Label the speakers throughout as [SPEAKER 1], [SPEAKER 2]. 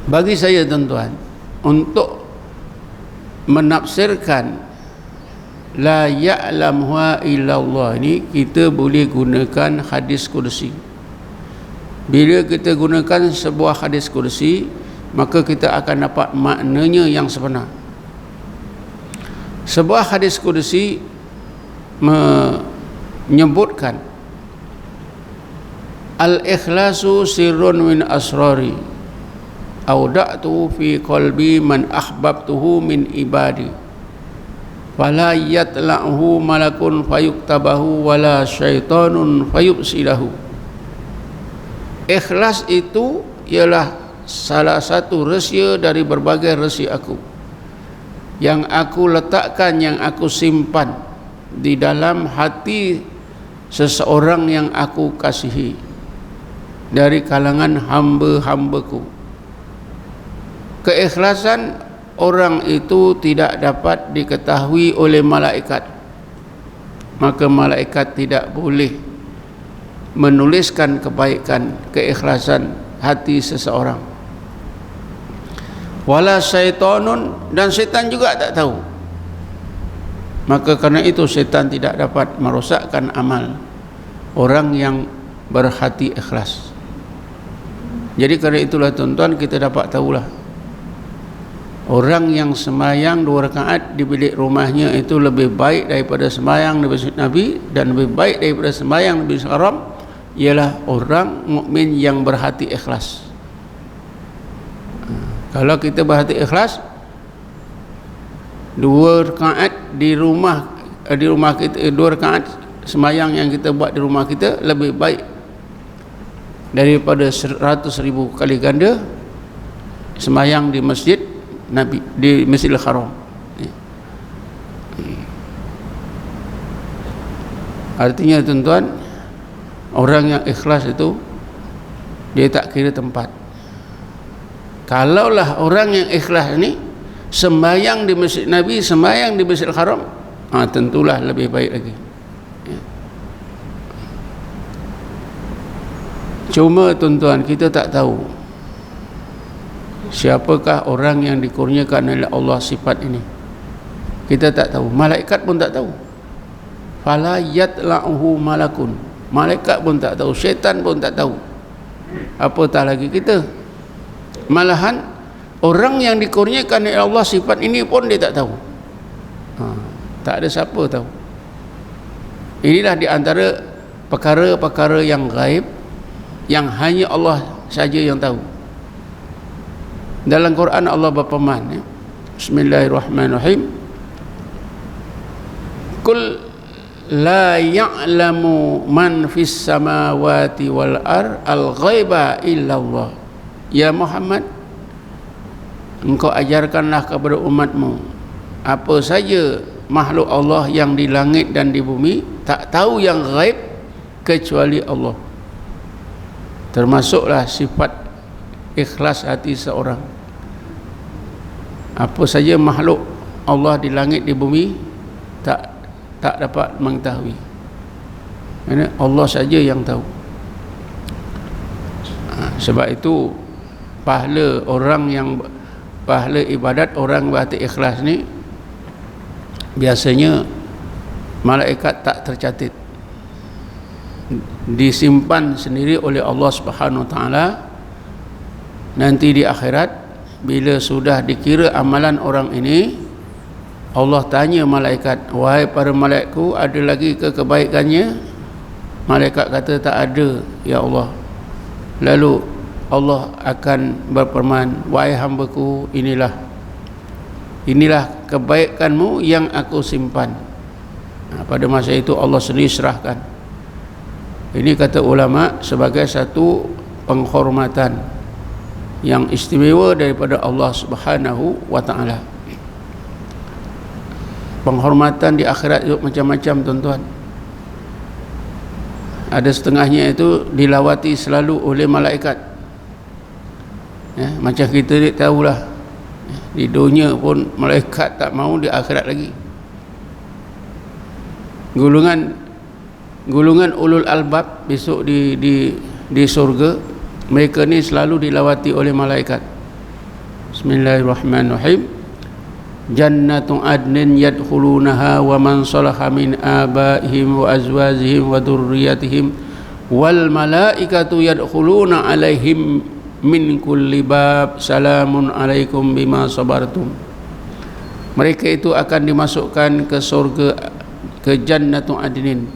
[SPEAKER 1] Bagi saya tuan-tuan, untuk menafsirkan la ya'lamuha illallah ini, kita boleh gunakan hadis kursi. Bila kita gunakan sebuah hadis kursi, maka kita akan dapat maknanya yang sebenar. Sebuah hadis kursi menyebutkan al-ikhlasu sirrun min asrari auda'tu fi qalbi man ahbabtuhu min ibadi fala yatla'hu malakun fayuktabahu wala syaitanun fayubsilahu. Ikhlas itu ialah salah satu rahsia dari berbagai rahsia aku, yang aku letakkan, yang aku simpan di dalam hati seseorang yang aku kasihi dari kalangan hamba-hambaku. Keikhlasan orang itu tidak dapat diketahui oleh malaikat, maka malaikat tidak boleh menuliskan kebaikan, keikhlasan hati seseorang. Wala syaitanun, dan syaitan juga tak tahu. Maka kerana itu syaitan tidak dapat merosakkan amal orang yang berhati ikhlas. Jadi kerana itulah tuan-tuan, kita dapat tahulah orang yang semayang 2 rakaat di bilik rumahnya itu lebih baik daripada semayang di masjid Nabi, dan lebih baik daripada semayang di Masjidil Haram ialah orang mukmin yang berhati ikhlas. Kalau kita berhati ikhlas, 2 rakaat di rumah kita, 2 rakaat semayang yang kita buat di rumah kita lebih baik daripada 100,000 kali ganda semayang di masjid Nabi, di Masjidil Haram. Artinya tuan-tuan, orang yang ikhlas itu dia tak kira tempat. Kalaulah orang yang ikhlas ini sembahyang di Masjid Nabi, sembahyang di Masjidil Haram, tentulah lebih baik lagi. Cuma tuan-tuan, kita tak tahu siapakah orang yang dikurniakan oleh Allah sifat ini. Kita tak tahu, malaikat pun tak tahu. Fala yatla'uhu malakun, malaikat pun tak tahu, syaitan pun tak tahu, apatah lagi kita. Malahan orang yang dikurniakan oleh Allah sifat ini pun dia tak tahu. Tak ada siapa tahu. Inilah di antara perkara-perkara yang gaib, yang hanya Allah saja yang tahu. Dalam Quran Allah berfirman, Bismillahirrahmanirrahim, Qul la ya'lamu man fis samawati wal al-ghaiba illallah. Ya Muhammad, engkau ajarkanlah kepada umatmu, apa saja makhluk Allah yang di langit dan di bumi tak tahu yang gaib kecuali Allah. Termasuklah sifat ikhlas hati seorang. Apa saja makhluk Allah di langit di bumi tak dapat mengetahui. Ini Allah saja yang tahu. Sebab itu pahala ibadat orang berhati ikhlas ni biasanya malaikat tak tercatat, disimpan sendiri oleh Allah Subhanahu Wa Taala. Nanti di akhirat bila sudah dikira amalan orang ini, Allah tanya malaikat, wahai para malaikatku, ada lagi ke kebaikannya? Malaikat kata tak ada ya Allah. Lalu Allah akan berfirman, wahai hambaku, inilah kebaikanmu yang aku simpan. Pada masa itu Allah sendiri serahkan. Ini kata ulama sebagai satu penghormatan yang istimewa daripada Allah Subhanahu Wa Taala. Penghormatan di akhirat itu macam-macam tuan-tuan. Ada setengahnya itu dilawati selalu oleh malaikat. Macam kita tahulah, di dunia pun malaikat tak mau, di akhirat lagi. Gulungan ulul albab besok di surga, mereka ni selalu dilawati oleh malaikat. Bismillahirrahmanirrahim. Jannatu adnin yadkhulunaha wa man salaha min abaihim wa azwajihim wa dhurriyyatihim wal malaikatu yadkhuluna alaihim min kulli bab salamun alaikum bima sabartum. Mereka itu akan dimasukkan ke surga, ke Jannatu Adnin,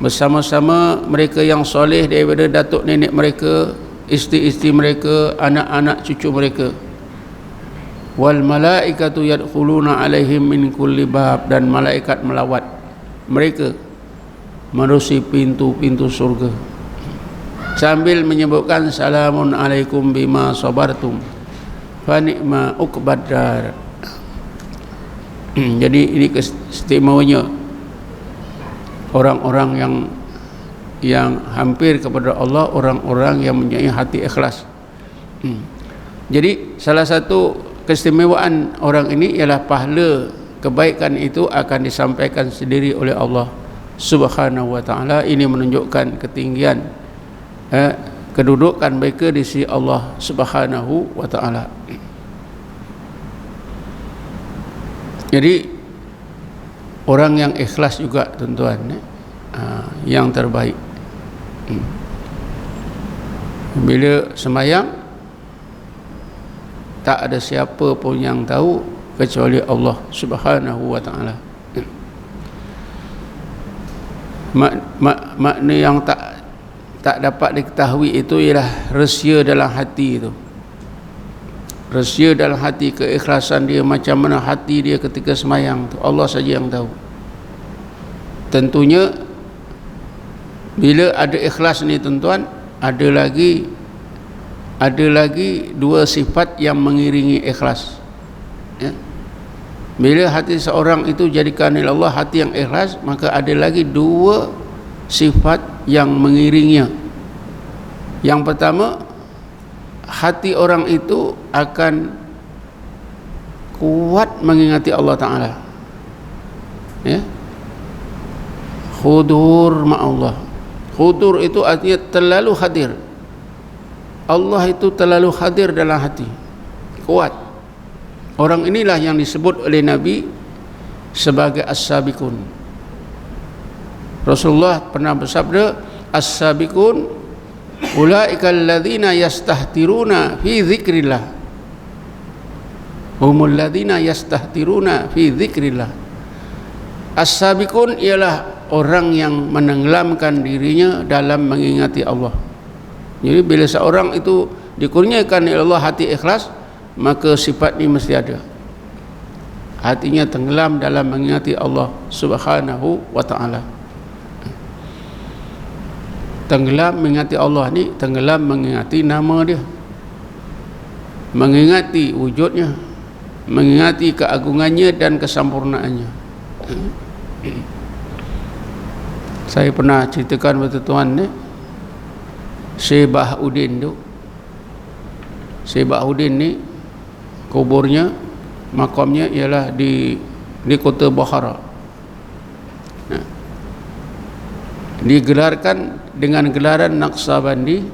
[SPEAKER 1] bersama-sama mereka yang soleh daripada datuk nenek mereka, isteri-isteri mereka, anak-anak cucu mereka. Wal malaikatu yadkhuluna alaihim min kulli bab, dan malaikat melawat mereka menerusi pintu-pintu surga sambil menyebutkan salamun alaikum bima sabartum fa ni'ma uqbadar. Jadi ini keistimewanya orang-orang yang hampir kepada Allah, orang-orang yang mempunyai hati ikhlas. Jadi salah satu keistimewaan orang ini ialah pahala kebaikan itu akan disampaikan sendiri oleh Allah Subhanahu wa taala. Ini menunjukkan ketinggian kedudukan mereka di sisi Allah Subhanahu wa taala. Jadi orang yang ikhlas juga tuan-tuan, yang terbaik. Bila sembahyang tak ada siapa pun yang tahu kecuali Allah Subhanahu wa taala. Makna yang tak dapat diketahui itu ialah rahsia dalam hati itu. Rahsia dalam hati, keikhlasan dia, macam mana hati dia ketika sembahyang tu, Allah saja yang tahu. Tentunya bila ada ikhlas ni tuan-tuan, ada lagi dua sifat yang mengiringi ikhlas, ya. Bila hati seorang itu jadikan oleh Allah hati yang ikhlas, maka ada lagi dua sifat yang mengiringinya. Yang pertama, hati orang itu akan kuat mengingati Allah Ta'ala, ya. Khudur ma'allah. Khudur itu artinya terlalu hadir. Allah itu terlalu hadir dalam hati, kuat. Orang inilah yang disebut oleh Nabi sebagai as-sabiqun. Rasulullah pernah bersabda, as-sabiqun ulaika alladzina yastahtiruna fi dzikrillah, humul ladzina yastahtiruna fi dzikrillah. As-sabiqun ialah orang yang menenggelamkan dirinya dalam mengingati Allah. Jadi bila seorang itu dikurniakan oleh Allah hati ikhlas, maka sifat ini mesti ada. Hatinya tenggelam dalam mengingati Allah Subhanahu wa taala. Tenggelam mengingati Allah ni, tenggelam mengingati nama dia, mengingati wujudnya, mengingati keagungannya dan kesempurnaannya. Saya pernah ceritakan kepada tuan ni, Syekh Bahaudin tu. Syekh Bahaudin ni kuburnya, makamnya ialah di kota Bukhara. Nah, digelarkan dengan gelaran Naqsabandi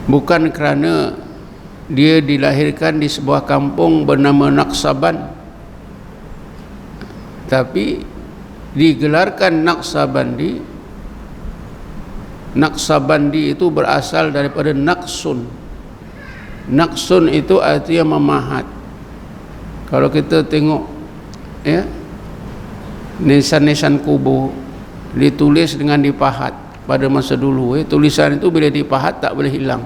[SPEAKER 1] bukan kerana dia dilahirkan di sebuah kampung bernama Naqsaban, tapi digelarkan Naqsabandi. Naqsabandi itu berasal daripada Naqsun. Naqsun itu artinya memahat. Kalau kita tengok, ya, nisan-nisan kubur ditulis dengan dipahat pada masa dulu, tulisan itu bila dipahat tak boleh hilang.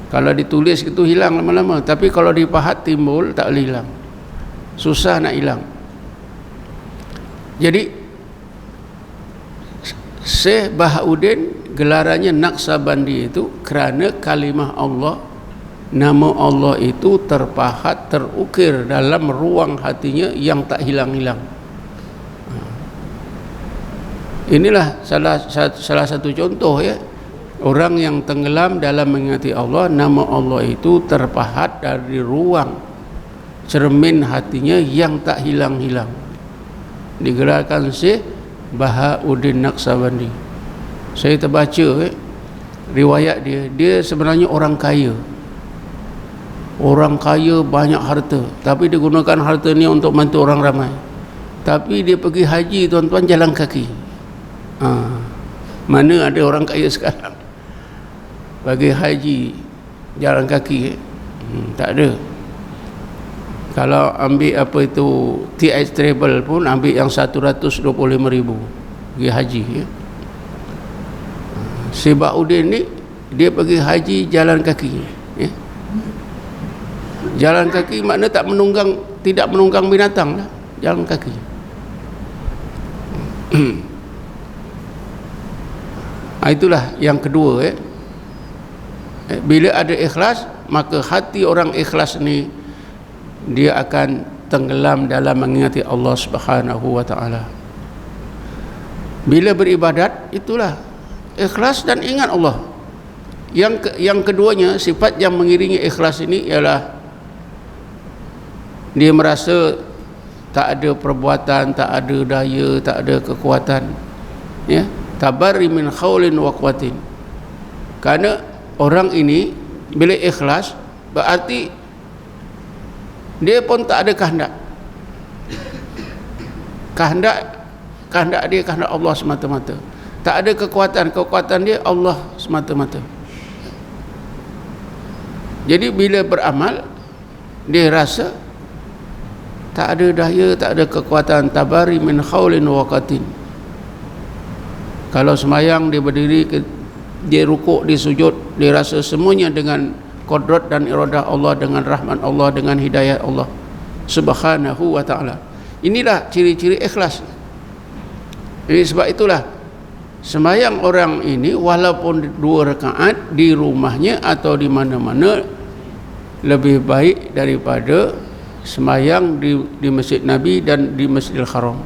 [SPEAKER 1] Kalau ditulis itu hilang lama-lama, tapi kalau dipahat timbul, tak boleh hilang, susah nak hilang. Jadi Syekh Bahaudin gelarannya Naqsabandi itu kerana kalimah Allah, nama Allah itu terpahat, terukir dalam ruang hatinya yang tak hilang-hilang. Inilah salah satu contoh, ya, orang yang tenggelam dalam mengingati Allah, nama Allah itu terpahat dari ruang cermin hatinya yang tak hilang-hilang. Digelarkan Syekh Bahaudin Naqsabandi. Saya terbaca riwayat dia sebenarnya orang kaya. Orang kaya banyak harta, tapi dia gunakan harta ni untuk bantu orang ramai. Tapi dia pergi haji tuan-tuan jalan kaki. Mana ada orang kaya sekarang pergi haji jalan kaki? Tak ada. Kalau ambil apa itu TH Travel pun ambil yang 125,000 pergi haji ya. Si Baudin ni dia pergi haji jalan kaki ya. Jalan kaki makna tidak menunggang binatang lah, jalan kaki. Itulah yang kedua ya. Bila ada ikhlas, maka hati orang ikhlas ni dia akan tenggelam dalam mengingati Allah Subhanahu wa taala. Bila beribadat, itulah ikhlas dan ingat Allah. Yang keduanya, sifat yang mengiringi ikhlas ini ialah dia merasa tak ada perbuatan, tak ada daya, tak ada kekuatan ya. Tabarri min khaulin wa quwwatin. Kerana orang ini bila ikhlas berarti dia pun tak ada kehendak. Kehendak dia kehendak Allah semata-mata. Tak ada kekuatan dia Allah semata-mata. Jadi bila beramal dia rasa tak ada daya, tak ada kekuatan. Tabari min khaulin wa qatin. Kalau semayang dia berdiri, dia rukuk, dia sujud, dia rasa semuanya dengan kodrat dan iradah Allah, dengan rahmat Allah, dengan hidayah Allah Subhanahu wa ta'ala. Inilah ciri-ciri ikhlas. Jadi sebab itulah semayang orang ini walaupun 2 rakaat di rumahnya atau di mana-mana lebih baik daripada semayang di Masjid Nabi dan di Masjidil Haram.